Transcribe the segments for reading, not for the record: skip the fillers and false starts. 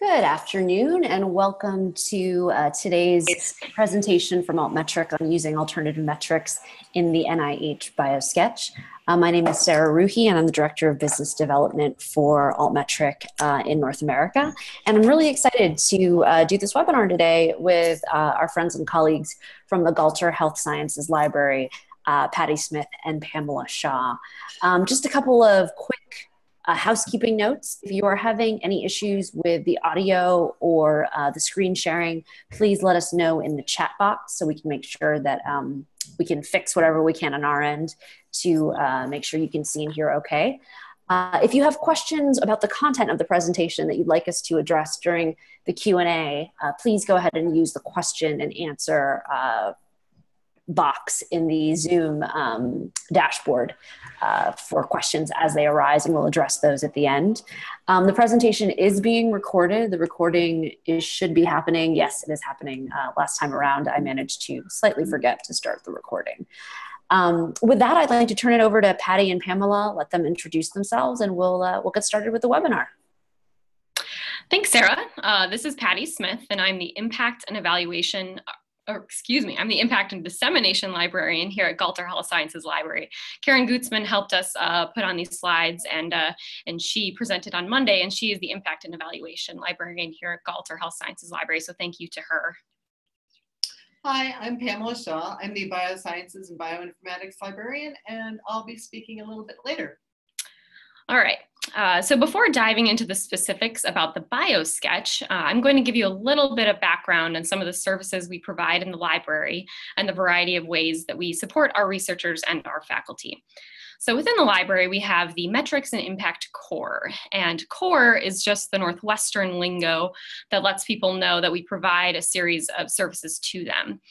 Good afternoon and welcome to today's presentation from Altmetric on using alternative metrics in the NIH Biosketch. My name is Sarah Ruhi and I'm the Director of Business Development for Altmetric in North America. And I'm really excited to do this webinar today with our friends and colleagues from the Galter Health Sciences Library, Patty Smith and Pamela Shaw. Just a couple of quick housekeeping notes. If you are having any issues with the audio or the screen sharing, please let us know in the chat box so we can make sure that we can fix whatever we can on our end to make sure you can see and hear okay. If you have questions about the content of the presentation that you'd like us to address during the Q&A, please go ahead and use the question and answer box in the Zoom dashboard for questions as they arise, and we'll address those at the end. The presentation is being recorded. The recording should be happening. Yes, it is happening. Last time around, I managed to slightly forget to start the recording. With that, I'd like to turn it over to Patty and Pamela, let them introduce themselves, and we'll get started with the webinar. Thanks, Sarah. This is Patty Smith, and I'm the Impact and Dissemination Librarian here at Galter Health Sciences Library. Karen Gutzman helped us put on these slides, and she presented on Monday, and she is the Impact and Evaluation Librarian here at Galter Health Sciences Library, so thank you to her. Hi, I'm Pamela Shaw. I'm the Biosciences and Bioinformatics Librarian, and I'll be speaking a little bit later. All right. So before diving into the specifics about the Biosketch, I'm going to give you a little bit of background on some of the services we provide in the library and the variety of ways that we support our researchers and our faculty. So within the library, we have the Metrics and Impact Core, and Core is just the Northwestern lingo that lets people know that we provide a series of services to them.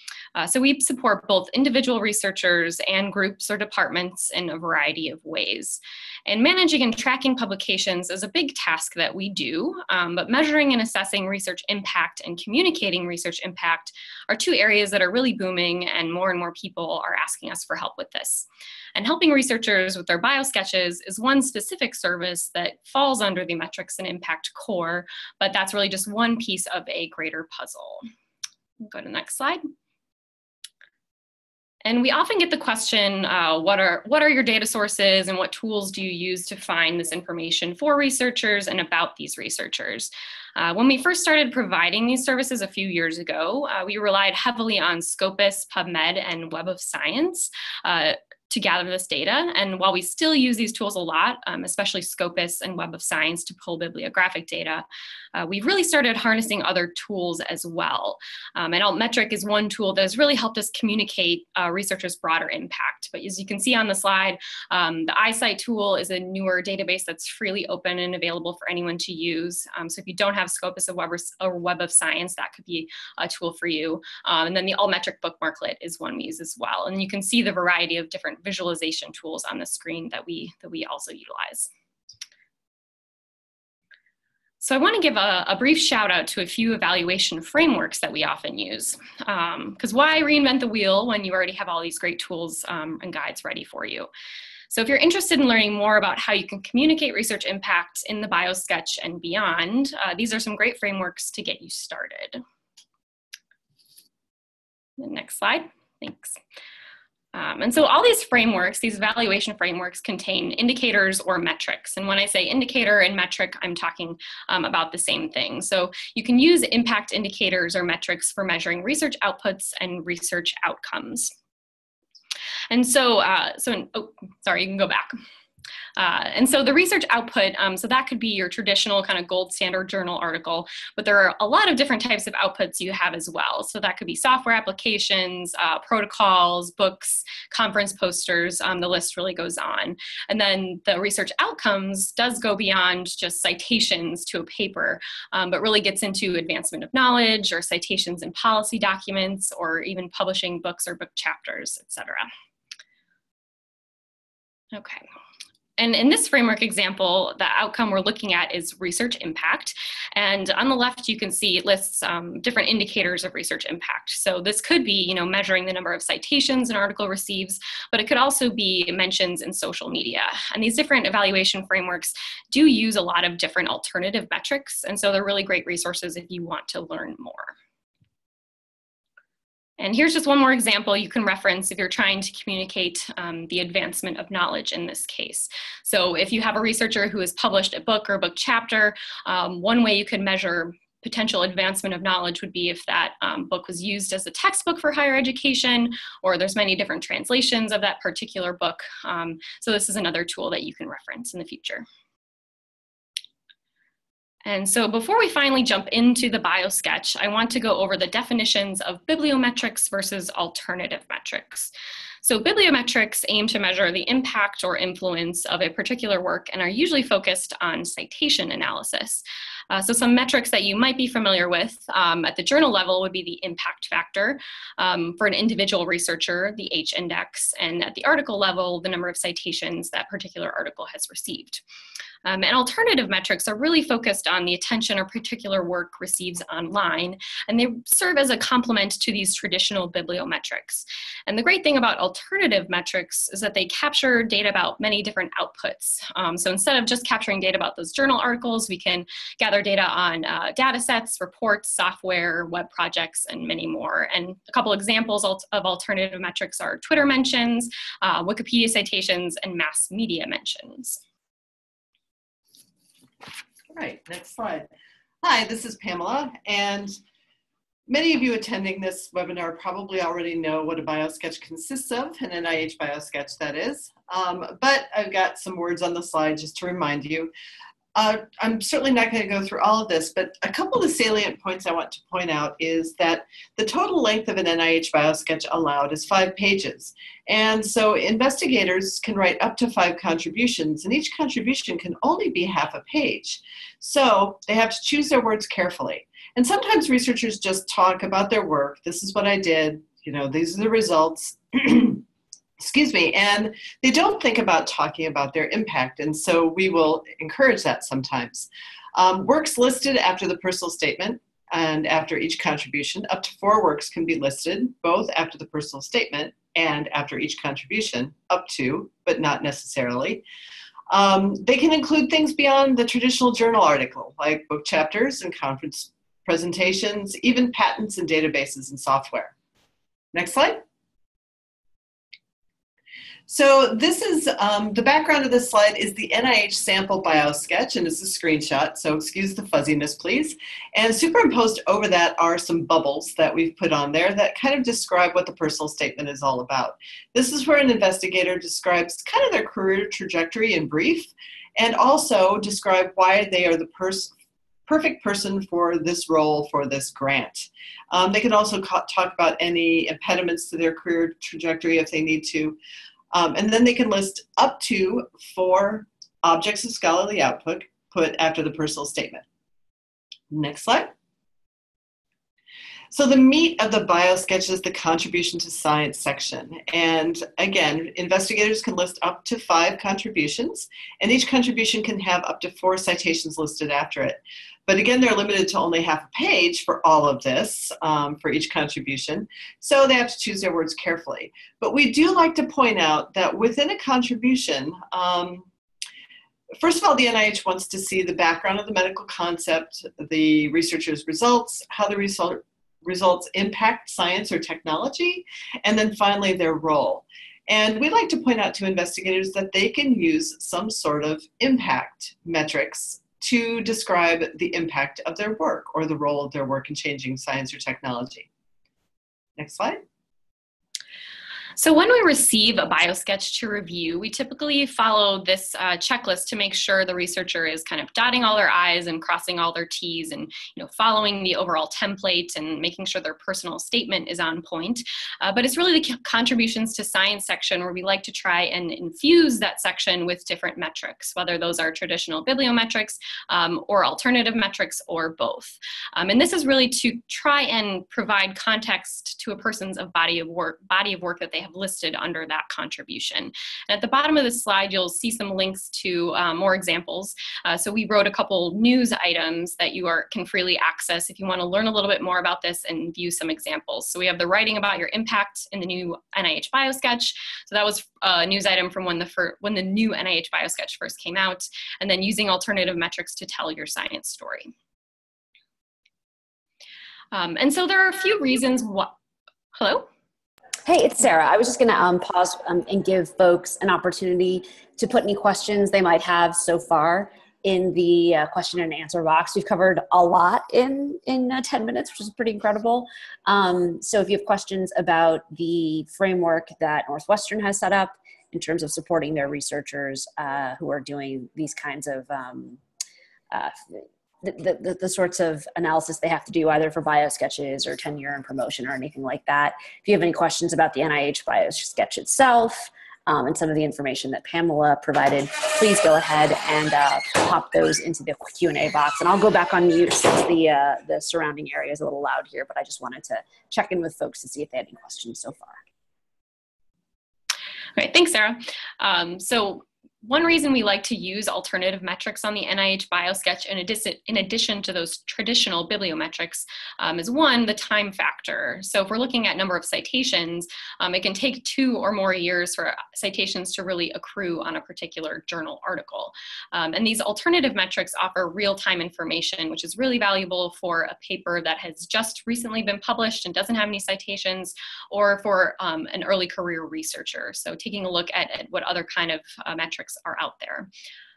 So we support both individual researchers and groups or departments in a variety of ways. And managing and tracking publications is a big task that we do, but measuring and assessing research impact and communicating research impact are two areas that are really booming, and more people are asking us for help with this. And helping researchers with their biosketches is one specific service that falls under the Metrics and Impact Core, but that's really just one piece of a greater puzzle. Go to the next slide. And we often get the question, what are your data sources and what tools do you use to find this information for researchers and about these researchers? When we first started providing these services a few years ago, we relied heavily on Scopus, PubMed, and Web of Science to gather this data. And while we still use these tools a lot, especially Scopus and Web of Science to pull bibliographic data, we've really started harnessing other tools as well. And Altmetric is one tool that has really helped us communicate researchers' broader impact. But as you can see on the slide, the iSight tool is a newer database that's freely open and available for anyone to use. So if you don't have Scopus or Web of Science, that could be a tool for you. And then the Altmetric bookmarklet is one we use as well. And you can see the variety of different visualization tools on the screen that we also utilize. So I want to give a brief shout out to a few evaluation frameworks that we often use. Because why reinvent the wheel when you already have all these great tools and guides ready for you? So if you're interested in learning more about how you can communicate research impact in the Biosketch and beyond, these are some great frameworks to get you started. The next slide, thanks. And so all these frameworks, these evaluation frameworks, contain indicators or metrics. And when I say indicator and metric, I'm talking about the same thing. So you can use impact indicators or metrics for measuring research outputs and research outcomes. And so, sorry, you can go back. And so the research output, so that could be your traditional kind of gold standard journal article, but there are a lot of different types of outputs you have as well. So that could be software applications, protocols, books, conference posters, the list really goes on. And then the research outcomes does go beyond just citations to a paper, but really gets into advancement of knowledge or citations in policy documents or even publishing books or book chapters, etc. Okay. And in this framework example, the outcome we're looking at is research impact. And on the left, you can see it lists different indicators of research impact. So this could be, measuring the number of citations an article receives, but it could also be mentions in social media. And these different evaluation frameworks do use a lot of different alternative metrics. And so they're really great resources if you want to learn more. And here's just one more example you can reference if you're trying to communicate the advancement of knowledge in this case. So if you have a researcher who has published a book or a book chapter, one way you could measure potential advancement of knowledge would be if that book was used as a textbook for higher education, or there's many different translations of that particular book. So this is another tool that you can reference in the future. And so before we finally jump into the Biosketch, I want to go over the definitions of bibliometrics versus alternative metrics. So bibliometrics aim to measure the impact or influence of a particular work and are usually focused on citation analysis. So some metrics that you might be familiar with at the journal level would be the impact factor. For an individual researcher, the H-index, and at the article level, the number of citations that particular article has received. And alternative metrics are really focused on the attention a particular work receives online, and they serve as a complement to these traditional bibliometrics. And the great thing about alternative metrics is that they capture data about many different outputs. So instead of just capturing data about those journal articles, we can gather data on data sets, reports, software, web projects, and many more. And a couple examples of alternative metrics are Twitter mentions, Wikipedia citations, and mass media mentions. All right, next slide. Hi, this is Pamela, and many of you attending this webinar probably already know what a Biosketch consists of, an NIH Biosketch that is, but I've got some words on the slide just to remind you. I'm certainly not going to go through all of this, but a couple of the salient points I want to point out is that the total length of an NIH Biosketch allowed is 5 pages. And so investigators can write up to 5 contributions, and each contribution can only be half a page. So they have to choose their words carefully. And sometimes researchers just talk about their work. This is what I did. These are the results. Excuse me, and they don't think about talking about their impact, and so we will encourage that sometimes. Works listed after the personal statement and after each contribution. Up to 4 works can be listed, both after the personal statement and after each contribution, up to, but not necessarily. They can include things beyond the traditional journal article, like book chapters and conference presentations, even patents and databases and software. Next slide. So this is, the background of this slide is the NIH sample Biosketch, and it's a screenshot, so excuse the fuzziness, please. And superimposed over that are some bubbles that we've put on there that kind of describe what the personal statement is all about. This is where an investigator describes kind of their career trajectory in brief, and also describe why they are the perfect person for this role, for this grant. They can also talk about any impediments to their career trajectory if they need to. And then they can list up to 4 objects of scholarly output put after the personal statement. Next slide. So the meat of the Biosketch is the contribution to science section. And again, investigators can list up to 5 contributions, and each contribution can have up to 4 citations listed after it. But again, they're limited to only half a page for all of this, for each contribution. So they have to choose their words carefully. But we do like to point out that within a contribution, first of all, the NIH wants to see the background of the medical concept, the researcher's results, how the results impact science or technology, and then finally their role. And we like to point out to investigators that they can use some sort of impact metrics to describe the impact of their work or the role of their work in changing science or technology. Next slide. So when we receive a Biosketch to review, we typically follow this checklist to make sure the researcher is kind of dotting all their I's and crossing all their T's and following the overall template and making sure their personal statement is on point. But it's really the contributions to science section where we like to try and infuse that section with different metrics, whether those are traditional bibliometrics or alternative metrics or both. And this is really to try and provide context to a person's body of work that they they have listed under that contribution. And at the bottom of this slide, you'll see some links to more examples. So we wrote a couple news items that you can freely access if you want to learn a little bit more about this and view some examples. So we have the writing about your impact in the new NIH Biosketch. So that was a news item from when the new NIH Biosketch first came out, and then using alternative metrics to tell your science story. And so there are a few reasons why. Hello? Hey, it's Sarah. I was just going to pause and give folks an opportunity to put any questions they might have so far in the question and answer box. We've covered a lot in 10 minutes, which is pretty incredible. So if you have questions about the framework that Northwestern has set up in terms of supporting their researchers who are doing these kinds of the sorts of analysis they have to do either for biosketches or tenure and promotion or anything like that. If you have any questions about the NIH Biosketch itself and some of the information that Pamela provided, please go ahead and pop those into the Q&A box. And I'll go back on mute since the surrounding area is a little loud here, but I just wanted to check in with folks to see if they had any questions so far. All right, thanks, Sarah. So one reason we like to use alternative metrics on the NIH Biosketch in addition to those traditional bibliometrics is one, the time factor. So if we're looking at number of citations, it can take 2 or more years for citations to really accrue on a particular journal article. And these alternative metrics offer real-time information, which is really valuable for a paper that has just recently been published and doesn't have any citations, or for an early career researcher. So taking a look at what other kind of metrics are out there.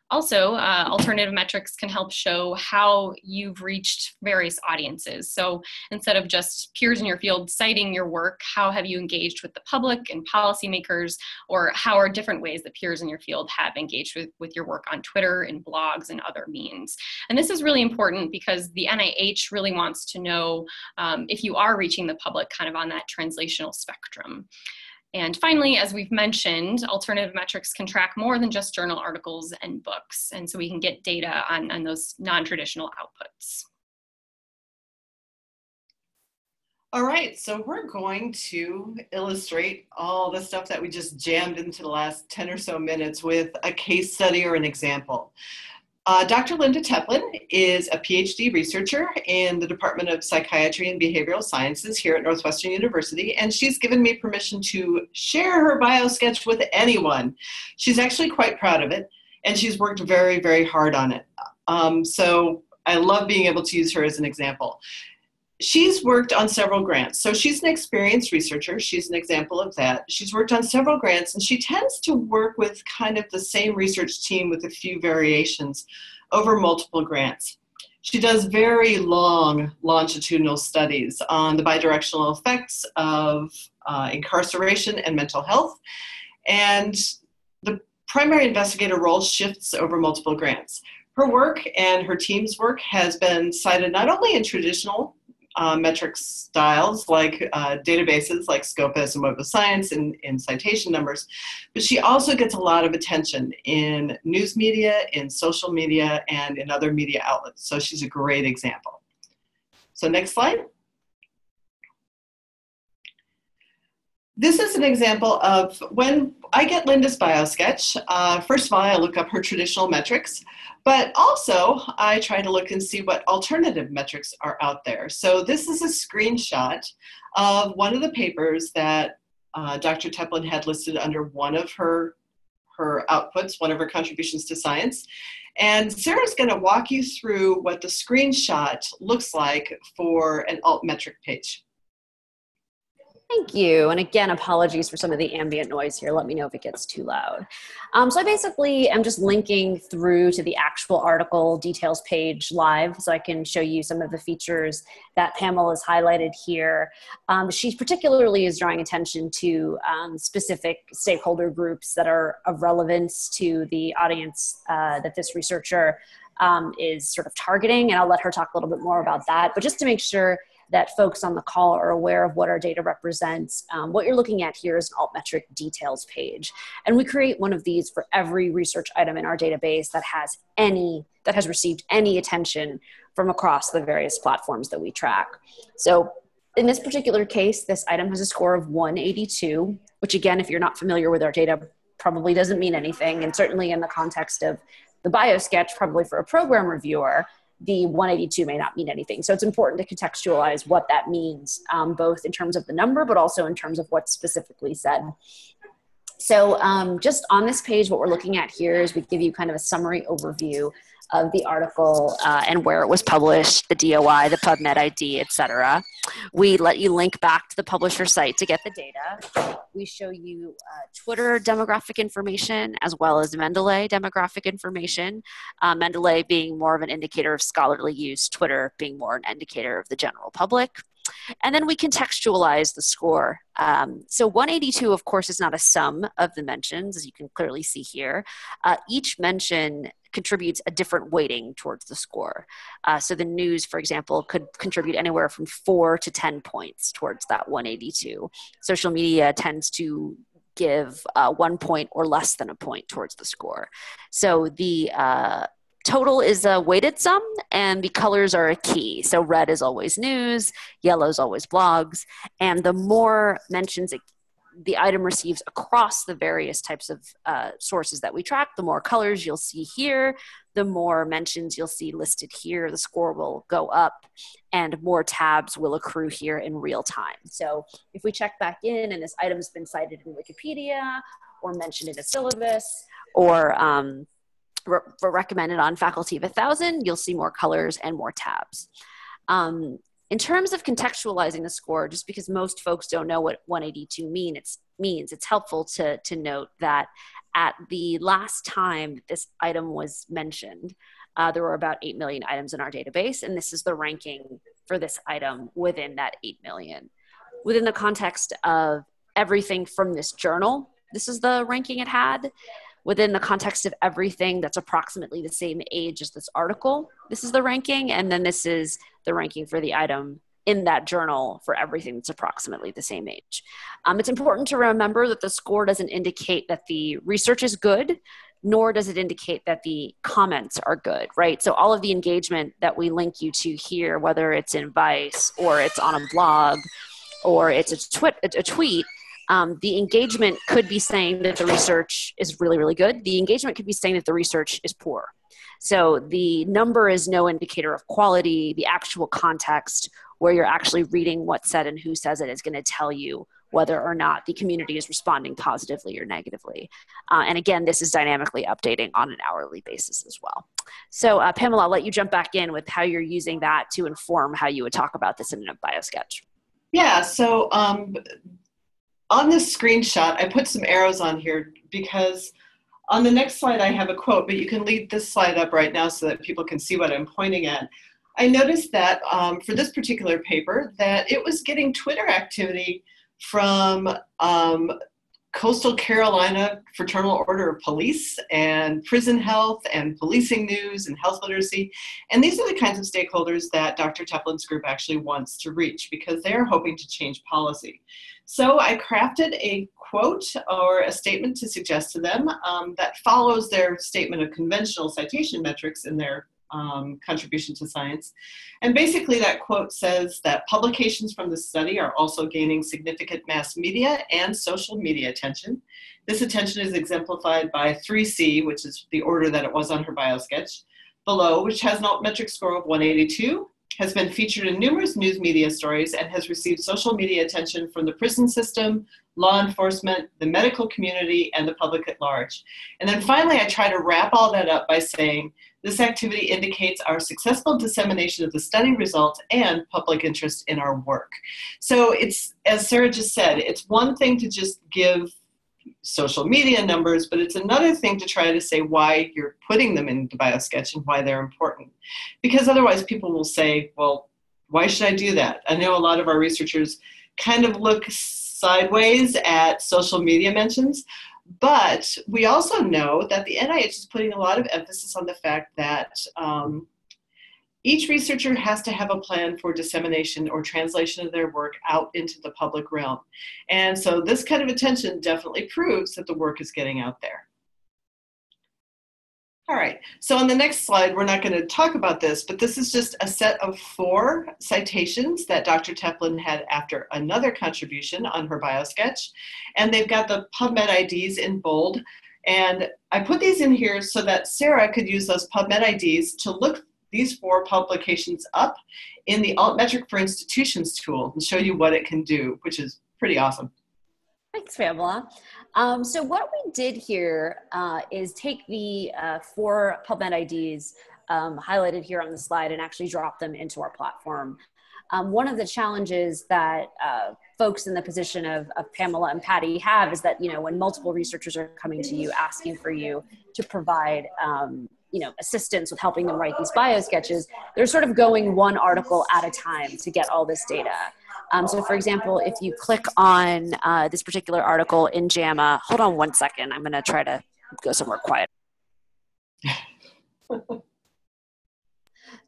Also, alternative metrics can help show how you've reached various audiences. So instead of just peers in your field citing your work, how have you engaged with the public and policymakers, or how are different ways that peers in your field have engaged with your work on Twitter and blogs and other means. And this is really important because the NIH really wants to know if you are reaching the public kind of on that translational spectrum. And finally, as we've mentioned, alternative metrics can track more than just journal articles and books. And so we can get data on those non-traditional outputs. All right, so we're going to illustrate all the stuff that we just jammed into the last 10 or so minutes with a case study or an example. Dr. Linda Teplin is a PhD researcher in the Department of Psychiatry and Behavioral Sciences here at Northwestern University, and she's given me permission to share her biosketch with anyone. She's actually quite proud of it, and she's worked very, very hard on it. So I love being able to use her as an example. She's worked on several grants. So she's an experienced researcher. She's an example of that. She's worked on several grants, and she tends to work with kind of the same research team with a few variations over multiple grants. She does very long longitudinal studies on the bidirectional effects of incarceration and mental health. And the primary investigator role shifts over multiple grants. Her work and her team's work has been cited not only in traditional metric styles like databases like Scopus and Web of Science and citation numbers, but she also gets a lot of attention in news media, in social media, and in other media outlets. So she's a great example. So next slide. This is an example of when I get Linda's biosketch. First of all, I look up her traditional metrics, but also I try to look and see what alternative metrics are out there. So this is a screenshot of one of the papers that Dr. Teplin had listed under one of her outputs, one of her contributions to science. And Sarah's going to walk you through what the screenshot looks like for an Altmetric page. Thank you. And again, apologies for some of the ambient noise here. Let me know if it gets too loud. So I basically am just linking through to the actual article details page live so I can show you some of the features that Pamela has highlighted here. She particularly is drawing attention to specific stakeholder groups that are of relevance to the audience that this researcher is sort of targeting. And I'll let her talk a little bit more about that. But just to make sure that folks on the call are aware of what our data represents. What you're looking at here is an Altmetric details page. And we create one of these for every research item in our database that has received any attention from across the various platforms that we track. So in this particular case, this item has a score of 182, which again, if you're not familiar with our data, probably doesn't mean anything. And certainly in the context of the Biosketch, probably for a program reviewer, the 182 may not mean anything. So it's important to contextualize what that means, both in terms of the number, but also in terms of what's specifically said. So just on this page, what we're looking at here is we give you kind of a summary overview of the article and where it was published, the DOI, the PubMed ID, et cetera. We let you link back to the publisher site to get the data. We show you Twitter demographic information as well as Mendeley demographic information. Mendeley being more of an indicator of scholarly use, Twitter being more an indicator of the general public. And then we contextualize the score. So 182, of course, is not a sum of the mentions, as you can clearly see here. Each mention contributes a different weighting towards the score. So the news, for example, could contribute anywhere from 4 to 10 points towards that 182. Social media tends to give 1 point or less than a point towards the score. So the total is a weighted sum, and the colors are a key. So red is always news, yellow is always blogs, and the more mentions the item receives across the various types of sources that we track, the more colors you'll see here, the more mentions you'll see listed here, the score will go up, and more tabs will accrue here in real time. So if we check back in and this item has been cited in Wikipedia or mentioned in a syllabus or recommended on Faculty of 1000, you'll see more colors and more tabs. In terms of contextualizing the score, just because most folks don't know what 182 means, it's helpful to note that at the last time this item was mentioned, there were about 8 million items in our database, and this is the ranking for this item within that 8 million. Within the context of everything from this journal, this is the ranking it had. Within the context of everything that's approximately the same age as this article, this is the ranking, and then this is the ranking for the item in that journal for everything that's approximately the same age. It's important to remember that the score doesn't indicate that the research is good, nor does it indicate that the comments are good, right? So all of the engagement that we link you to here, whether it's in Vice or it's on a blog or it's a tweet, the engagement could be saying that the research is really, really good. The engagement could be saying that the research is poor. So the number is no indicator of quality. The actual context where you're actually reading what's said and who says it is going to tell you whether or not the community is responding positively or negatively. And again, this is dynamically updating on an hourly basis as well. So Pamela, I'll let you jump back in with how you're using that to inform how you would talk about this in a Biosketch. Yeah, so on this screenshot, I put some arrows on here because on the next slide I have a quote, but you can leave this slide up right now so that people can see what I'm pointing at. I noticed that for this particular paper that it was getting Twitter activity from Coastal Carolina Fraternal Order of Police and Prison Health and Policing News and Health Literacy. And these are the kinds of stakeholders that Dr. Teplin's group actually wants to reach because they are hoping to change policy. So I crafted a quote or a statement to suggest to them that follows their statement of conventional citation metrics in their contribution to science. And basically that quote says that publications from the study are also gaining significant mass media and social media attention. This attention is exemplified by 3C, which is the order that it was on her Biosketch, below, which has an Altmetric score of 182, has been featured in numerous news media stories, and has received social media attention from the prison system, law enforcement, the medical community, and the public at large. And then finally, I try to wrap all that up by saying, this activity indicates our successful dissemination of the study results and public interest in our work. So it's, as Sarah just said, it's one thing to just give social media numbers, but it's another thing to try to say why you're putting them into Biosketch and why they're important. Because otherwise people will say, well, why should I do that? I know a lot of our researchers kind of look sideways at social media mentions, but we also know that the NIH is putting a lot of emphasis on the fact that each researcher has to have a plan for dissemination or translation of their work out into the public realm. And so this kind of attention definitely proves that the work is getting out there. All right, so on the next slide, we're not going to talk about this, but this is just a set of 4 citations that Dr. Teplin had after another contribution on her biosketch. And they've got the PubMed IDs in bold. And I put these in here so that Sarah could use those PubMed IDs to look these 4 publications up in the Altmetric for Institutions tool and show you what it can do, which is pretty awesome. Thanks, Pamela. So what we did here is take the 4 PubMed IDs highlighted here on the slide and actually drop them into our platform. One of the challenges that folks in the position of Pamela and Patty have is that, you know, when multiple researchers are coming to you asking for you to provide you know, assistance with helping them write these biosketches, they're sort of going one article at a time to get all this data. So for example, if you click on this particular article in JAMA, hold on one second, I'm gonna try to go somewhere quiet.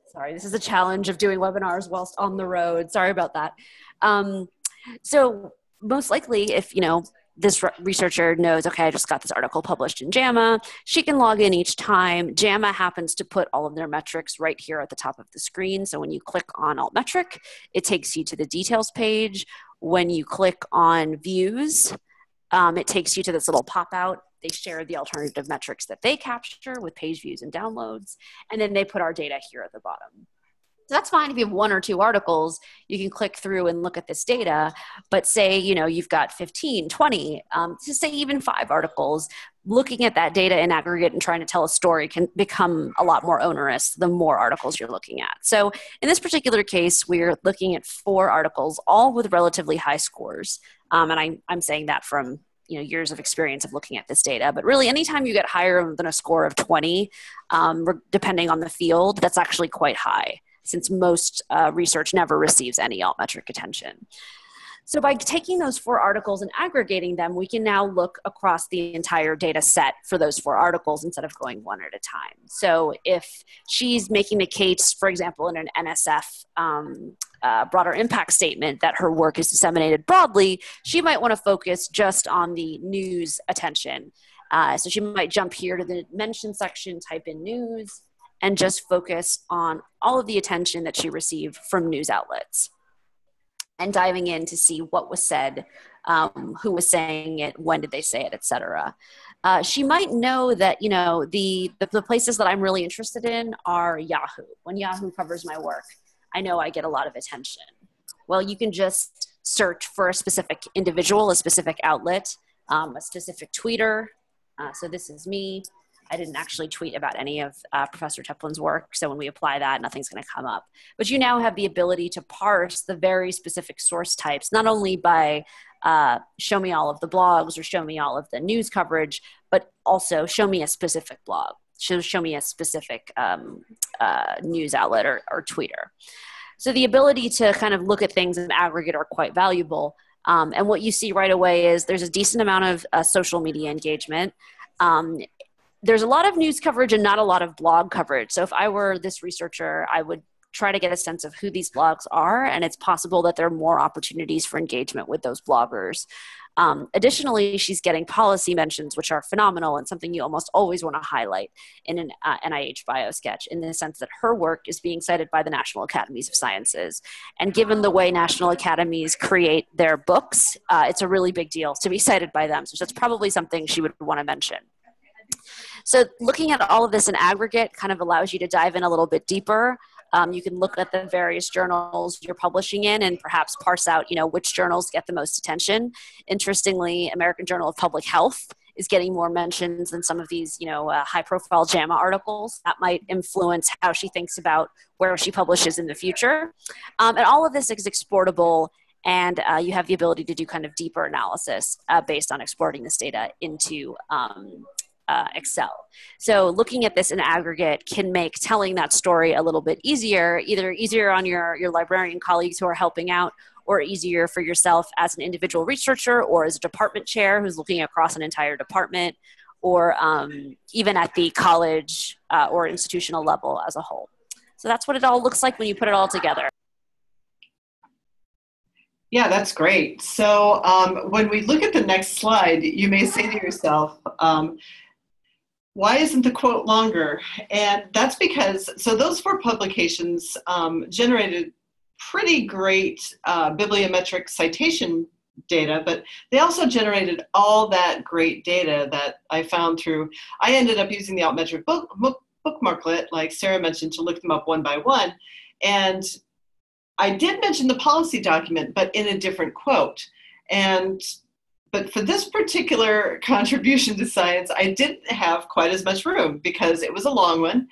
Sorry, this is a challenge of doing webinars whilst on the road. Sorry about that. So most likely, if, you know, this researcher knows, okay, I just got this article published in JAMA, she can log in each time. JAMA happens to put all of their metrics right here at the top of the screen. So when you click on Altmetric, it takes you to the details page. When you click on views, it takes you to this little pop-out. They share the alternative metrics that they capture with page views and downloads, and then they put our data here at the bottom. So that's fine if you have 1 or 2 articles, you can click through and look at this data, but say, you know, you've got 15, 20, to say even 5 articles, looking at that data in aggregate and trying to tell a story can become a lot more onerous the more articles you're looking at. So in this particular case, we're looking at 4 articles, all with relatively high scores. And I'm saying that from, you know, years of experience of looking at this data, but really anytime you get higher than a score of 20, depending on the field, that's actually quite high, since most research never receives any altmetric attention. So by taking those 4 articles and aggregating them, we can now look across the entire data set for those 4 articles instead of going one at a time. So if she's making the case, for example, in an NSF broader impact statement that her work is disseminated broadly, she might want to focus just on the news attention. So she might jump here to the mention section, type in news, and just focus on all of the attention that she received from news outlets and diving in to see what was said, who was saying it, when did they say it, et cetera. She might know that, you know, the places that I'm really interested in are Yahoo. When Yahoo covers my work, I know I get a lot of attention. Well, you can just search for a specific individual, a specific outlet, a specific tweeter. So this is me. I didn't actually tweet about any of Professor Teplin's work, so when we apply that, nothing's going to come up. But you now have the ability to parse the very specific source types, not only by show me all of the blogs or show me all of the news coverage, but also show me a specific blog, show me a specific news outlet or tweeter. So the ability to kind of look at things in aggregate are quite valuable. And what you see right away is there's a decent amount of social media engagement. There's a lot of news coverage and not a lot of blog coverage. So if I were this researcher, I would try to get a sense of who these blogs are, and it's possible that there are more opportunities for engagement with those bloggers. Additionally, she's getting policy mentions, which are phenomenal and something you almost always want to highlight in an NIH Biosketch, in the sense that her work is being cited by the National Academies of Sciences. And given the way National Academies create their books, it's a really big deal to be cited by them. So that's probably something she would want to mention. So looking at all of this in aggregate kind of allows you to dive in a little bit deeper. You can look at the various journals you're publishing in and perhaps parse out, you know, which journals get the most attention. Interestingly, American Journal of Public Health is getting more mentions than some of these, you know, high-profile JAMA articles. That might influence how she thinks about where she publishes in the future. And all of this is exportable, and you have the ability to do kind of deeper analysis based on exporting this data into Excel. So looking at this in aggregate can make telling that story a little bit easier, either easier on your librarian colleagues who are helping out, or easier for yourself as an individual researcher or as a department chair who's looking across an entire department, or even at the college or institutional level as a whole. So that's what it all looks like when you put it all together. Yeah, that's great. So when we look at the next slide, you may say to yourself, Why isn't the quote longer? And that's because, so those 4 publications generated pretty great bibliometric citation data, but they also generated all that great data that I found through, I ended up using the Altmetric bookmarklet, like Sarah mentioned, to look them up one by one. And I did mention the policy document, but in a different quote. But for this particular contribution to science, I didn't have quite as much room because it was a long one.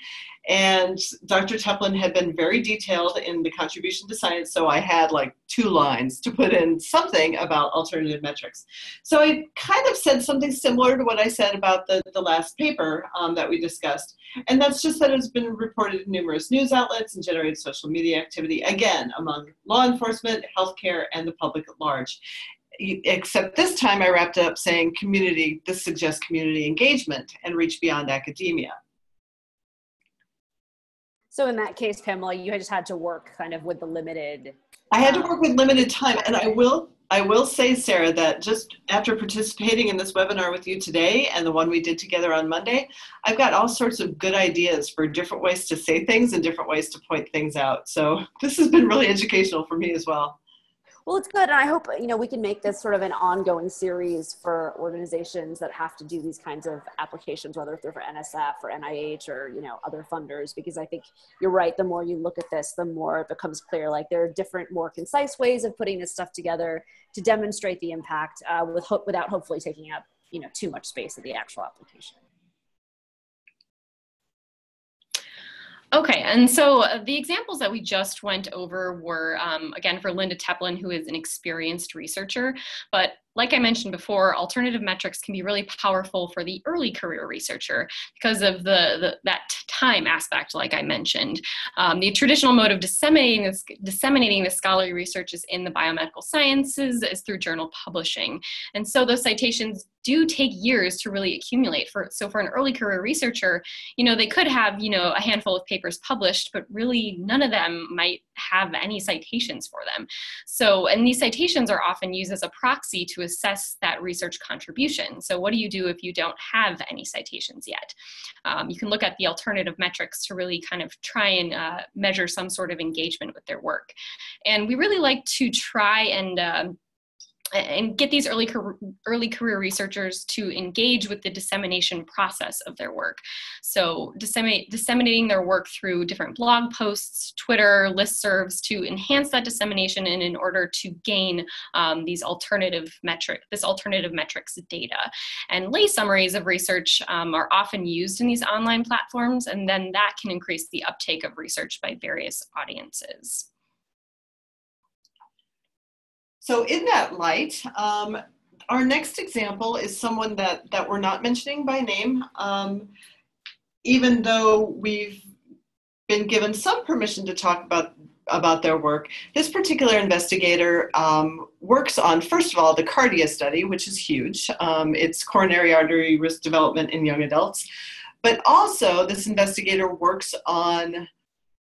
And Dr. Teplin had been very detailed in the contribution to science, so I had like 2 lines to put in something about alternative metrics. So I kind of said something similar to what I said about the last paper that we discussed. And that's just that it's been reported in numerous news outlets and generated social media activity, again, among law enforcement, healthcare, and the public at large. Except this time I wrapped up saying community, this suggests community engagement and reach beyond academia. So in that case, Pamela, you just had to work kind of with the limited. I had to work with limited time, and I will say, Sarah, that just after participating in this webinar with you today and the one we did together on Monday, I've got all sorts of good ideas for different ways to say things and different ways to point things out. So this has been really educational for me as well. Well, it's good. And I hope, we can make this sort of an ongoing series for organizations that have to do these kinds of applications, whether they're for NSF or NIH or, other funders, because I think you're right. The more you look at this, the more it becomes clear, like there are different, more concise ways of putting this stuff together to demonstrate the impact without hopefully taking up, too much space of the actual application. Okay, and so the examples that we just went over were, again, for Linda Teplin, who is an experienced researcher, but like I mentioned before, alternative metrics can be really powerful for the early career researcher because of that time aspect, like I mentioned. The traditional mode of disseminating the scholarly research is in the biomedical sciences is through journal publishing. And so those citations do take years to really accumulate. So for an early career researcher, they could have, a handful of papers published, but really none of them might have any citations for them. So, and these citations are often used as a proxy to assess that research contribution. So what do you do if you don't have any citations yet? You can look at the alternative metrics to really kind of try and measure some sort of engagement with their work. And we really like to try and get these early career researchers to engage with the dissemination process of their work. So disseminating their work through different blog posts, Twitter, listservs to enhance that dissemination and in order to gain this alternative metrics data. And lay summaries of research are often used in these online platforms, and then that can increase the uptake of research by various audiences. So in that light, our next example is someone that we're not mentioning by name, even though we've been given some permission to talk about their work. This particular investigator works on, first of all, the CARDIA study, which is huge. It's coronary artery risk development in young adults. But also, this investigator works on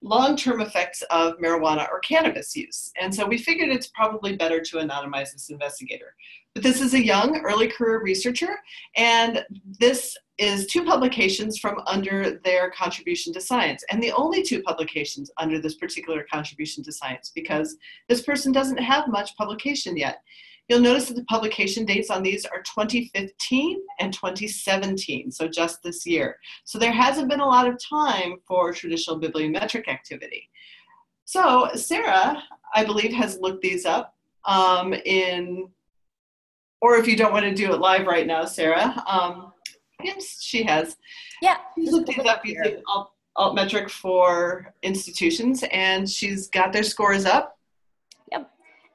long-term effects of marijuana or cannabis use. And so we figured it's probably better to anonymize this investigator. But this is a young, early career researcher, and this is 2 publications from under their contribution to science, and the only 2 publications under this particular contribution to science, because this person doesn't have much publication yet. You'll notice that the publication dates on these are 2015 and 2017, so just this year. So there hasn't been a lot of time for traditional bibliometric activity. So Sarah, I believe, has looked these up or if you don't want to do it live right now, Sarah, yes, she has. Yeah. She's looked these up using Altmetric for institutions, and she's got their scores up.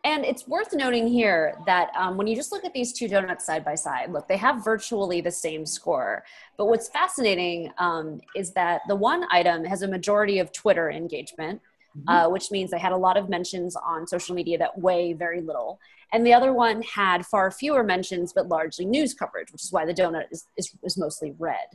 And it's worth noting here that when you just look at these 2 donuts side by side, look, they have virtually the same score. But what's fascinating is that the one item has a majority of Twitter engagement, which means they had a lot of mentions on social media that weigh very little. And the other one had far fewer mentions, but largely news coverage, which is why the donut is mostly red.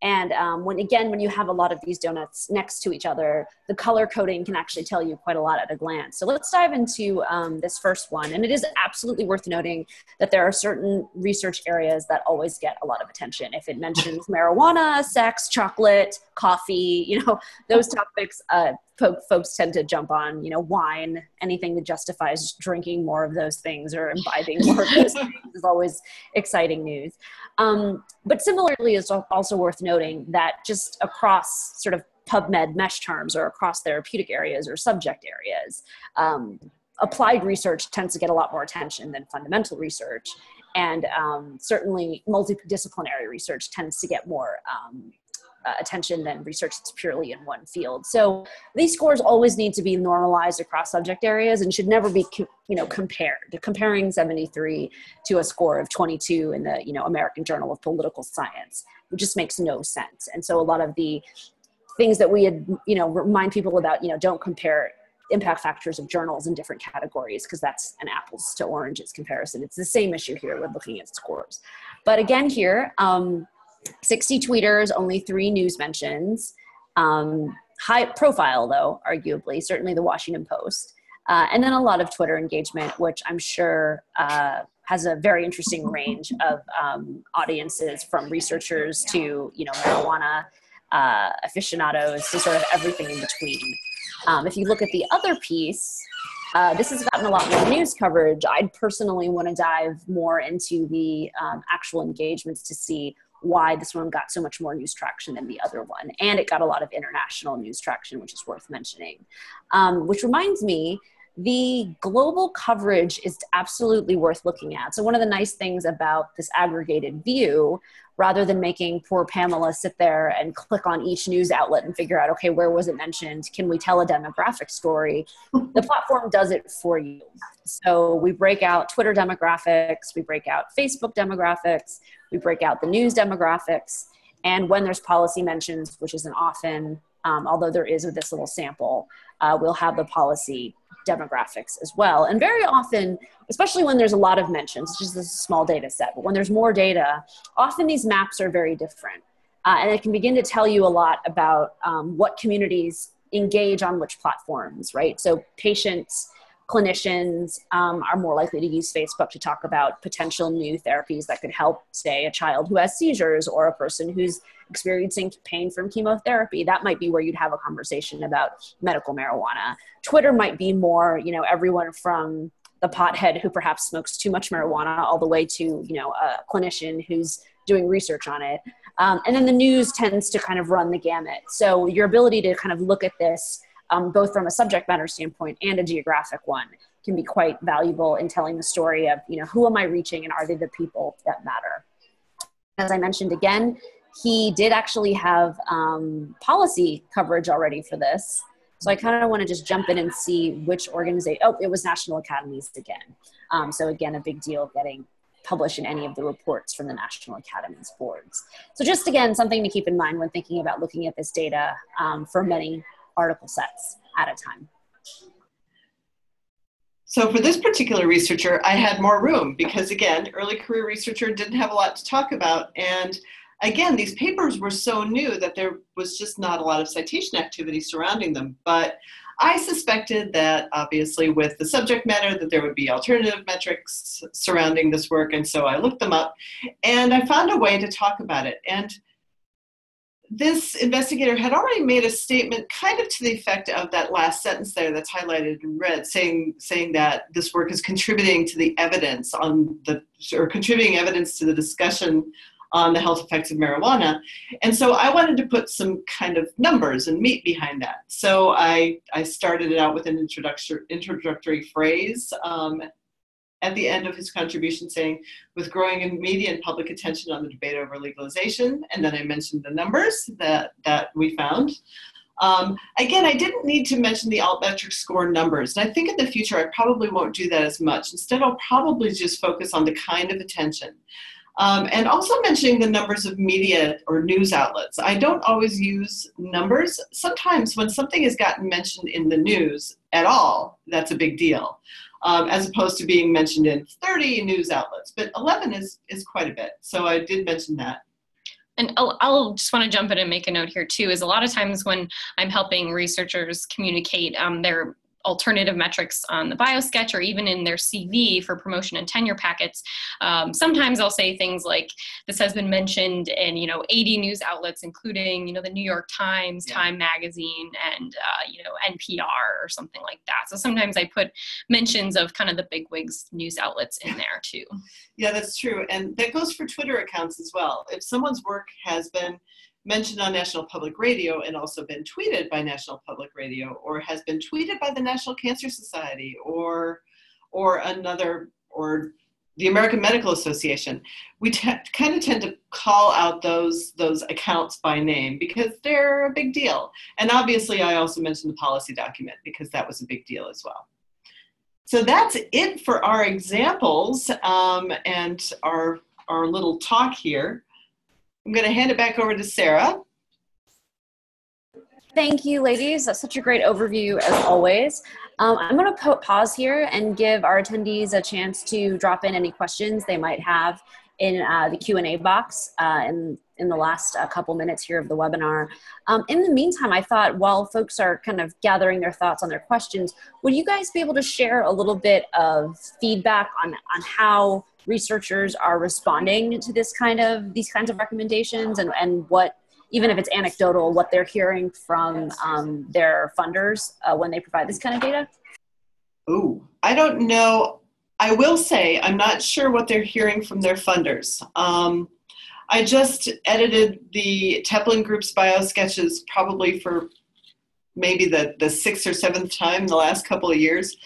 And when you have a lot of these donuts next to each other, the color coding can actually tell you quite a lot at a glance. So let's dive into this first one. And it is absolutely worth noting that there are certain research areas that always get a lot of attention. If it mentions marijuana, sex, chocolate, coffee, those topics, folks tend to jump on, wine, anything that justifies drinking more of those things or imbibing more of those things is always exciting news. But similarly, it's also worth noting that just across sort of PubMed mesh terms or across therapeutic areas or subject areas, applied research tends to get a lot more attention than fundamental research. And certainly multidisciplinary research tends to get more attention than research that's purely in one field. So these scores always need to be normalized across subject areas and should never be, compared. Comparing 73 to a score of 22 in the, American Journal of Political Science, it just makes no sense. And so a lot of the things that we had, remind people about, don't compare impact factors of journals in different categories because that's an apples to oranges comparison. It's the same issue here with looking at scores. But again here, 60 tweeters, only 3 news mentions, high profile though, arguably, certainly the Washington Post, and then a lot of Twitter engagement, which I'm sure has a very interesting range of audiences from researchers to, marijuana aficionados to sort of everything in between. If you look at the other piece, this has gotten a lot more news coverage. I'd personally want to dive more into the actual engagements to see why this one got so much more news traction than the other one. And it got a lot of international news traction, which is worth mentioning. Which reminds me, the global coverage is absolutely worth looking at. So one of the nice things about this aggregated view, rather than making poor Pamela sit there and click on each news outlet and figure out, okay, where was it mentioned? Can we tell a demographic story? The platform does it for you. So we break out Twitter demographics, we break out Facebook demographics, we break out the news demographics, and when there's policy mentions, which isn't often, although there is with this little sample, we'll have the policy demographics as well. And very often, especially when there's a lot of mentions, just a small data set, but when there's more data, often these maps are very different. And it can begin to tell you a lot about what communities engage on which platforms, right? So patients, clinicians are more likely to use Facebook to talk about potential new therapies that could help, say, a child who has seizures or a person who's experiencing pain from chemotherapy. That might be where you'd have a conversation about medical marijuana. Twitter might be more, everyone from the pothead who perhaps smokes too much marijuana all the way to, a clinician who's doing research on it. And then the news tends to kind of run the gamut. So your ability to kind of look at this both from a subject matter standpoint and a geographic one can be quite valuable in telling the story of, who am I reaching and are they the people that matter? As I mentioned again, he did actually have policy coverage already for this. So I kind of want to just jump in and see which organization. Oh, it was National Academies again. So again, a big deal getting published in any of the reports from the National Academies boards. So just again, something to keep in mind when thinking about looking at this data for many article sets at a time. So for this particular researcher, I had more room because again, early career researcher didn't have a lot to talk about. And again, these papers were so new that there was just not a lot of citation activity surrounding them. But I suspected that obviously with the subject matter that there would be alternative metrics surrounding this work. And so I looked them up and I found a way to talk about it. And this investigator had already made a statement kind of to the effect of that last sentence there that's highlighted in red, saying that this work is contributing to the evidence contributing evidence to the discussion on the health effects of marijuana. And so I wanted to put some kind of numbers and meat behind that. So I started it out with an introductory phrase at the end of his contribution saying, with growing media and public attention on the debate over legalization, and then I mentioned the numbers that we found. Again, I didn't need to mention the Altmetric score numbers, and I think in the future I probably won't do that as much. Instead, I'll probably just focus on the kind of attention. And also mentioning the numbers of media or news outlets. I don't always use numbers. Sometimes when something has gotten mentioned in the news at all, that's a big deal. As opposed to being mentioned in 30 news outlets. But 11 is quite a bit, so I did mention that. And I'll just want to jump in and make a note here too, is a lot of times when I'm helping researchers communicate their alternative metrics on the Biosketch or even in their CV for promotion and tenure packets, sometimes I'll say things like, this has been mentioned in, 80 news outlets, including, the New York Times, Time Magazine, and, NPR or something like that. So sometimes I put mentions of kind of the bigwigs news outlets in there too. Yeah, that's true. And that goes for Twitter accounts as well. If someone's work has been mentioned on National Public Radio and also been tweeted by National Public Radio, or has been tweeted by the National Cancer Society or the American Medical Association, we kind of tend to call out those accounts by name because they're a big deal. And obviously I also mentioned the policy document because that was a big deal as well. So that's it for our examples and our little talk here. I'm going to hand it back over to Sarah. Thank you, ladies. That's such a great overview as always. I'm going to pause here and give our attendees a chance to drop in any questions they might have in the Q&A box in the last couple minutes here of the webinar. In the meantime, I thought while folks are kind of gathering their thoughts on their questions, would you guys be able to share a little bit of feedback on how researchers are responding to these kinds of recommendations and what, even if it's anecdotal, what they're hearing from their funders when they provide this kind of data? Ooh, I don't know. I will say I'm not sure what they're hearing from their funders. I just edited the Teplin Group's biosketches probably for maybe the 6th or 7th time in the last couple of years,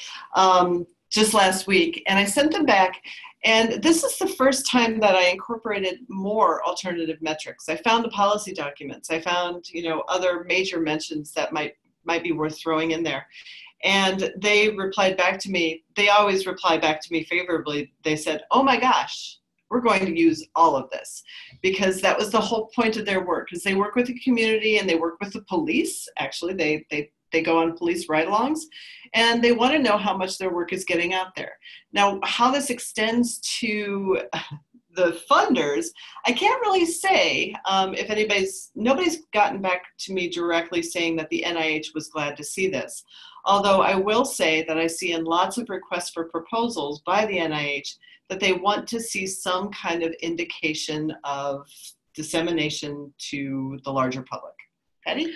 just last week, and I sent them back. And this is the first time that I incorporated more alternative metrics. I found the policy documents. I found, other major mentions that might be worth throwing in there. And they replied back to me. They always reply back to me favorably. They said, oh my gosh, we're going to use all of this, because that was the whole point of their work, is they work with the community and they work with the police. Actually, they go on police ride-alongs, and they want to know how much their work is getting out there. Now, how this extends to the funders, I can't really say. If nobody's gotten back to me directly saying that the NIH was glad to see this. Although I will say that I see in lots of requests for proposals by the NIH that they want to see some kind of indication of dissemination to the larger public. Patty?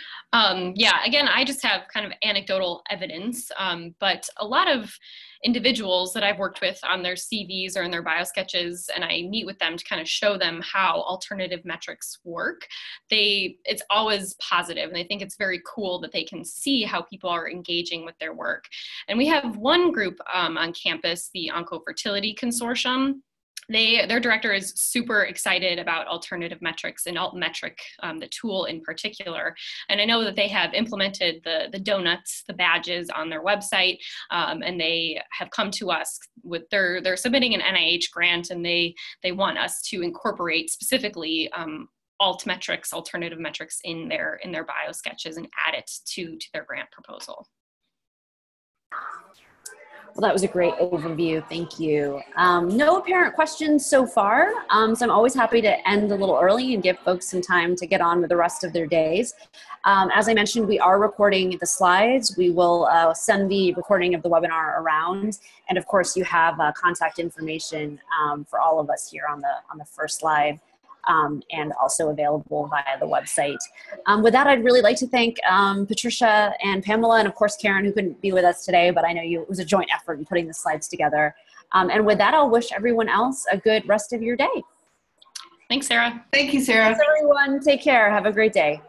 Yeah, again, I just have kind of anecdotal evidence, but a lot of individuals that I've worked with on their CVs or in their biosketches, and I meet with them to kind of show them how alternative metrics work, it's always positive, and they think it's very cool that they can see how people are engaging with their work. And we have one group on campus, the Oncofertility Consortium. Their director is super excited about alternative metrics and Altmetric, the tool in particular. And I know that they have implemented the donuts, the badges on their website, and they have come to us with they're submitting an NIH grant, and they want us to incorporate specifically Altmetrics, alternative metrics in their biosketches and add it to their grant proposal. Well, that was a great overview. Thank you. No apparent questions so far, so I'm always happy to end a little early and give folks some time to get on with the rest of their days. As I mentioned, we are recording the slides. We will send the recording of the webinar around, and of course, you have contact information for all of us here on the first slide. And also available via the website. With that, I'd really like to thank Patricia and Pamela, and of course Karen, who couldn't be with us today, but I know it was a joint effort in putting the slides together. And with that, I'll wish everyone else a good rest of your day. Thanks, Sarah. Thank you, Sarah. Thanks, everyone. Take care. Have a great day.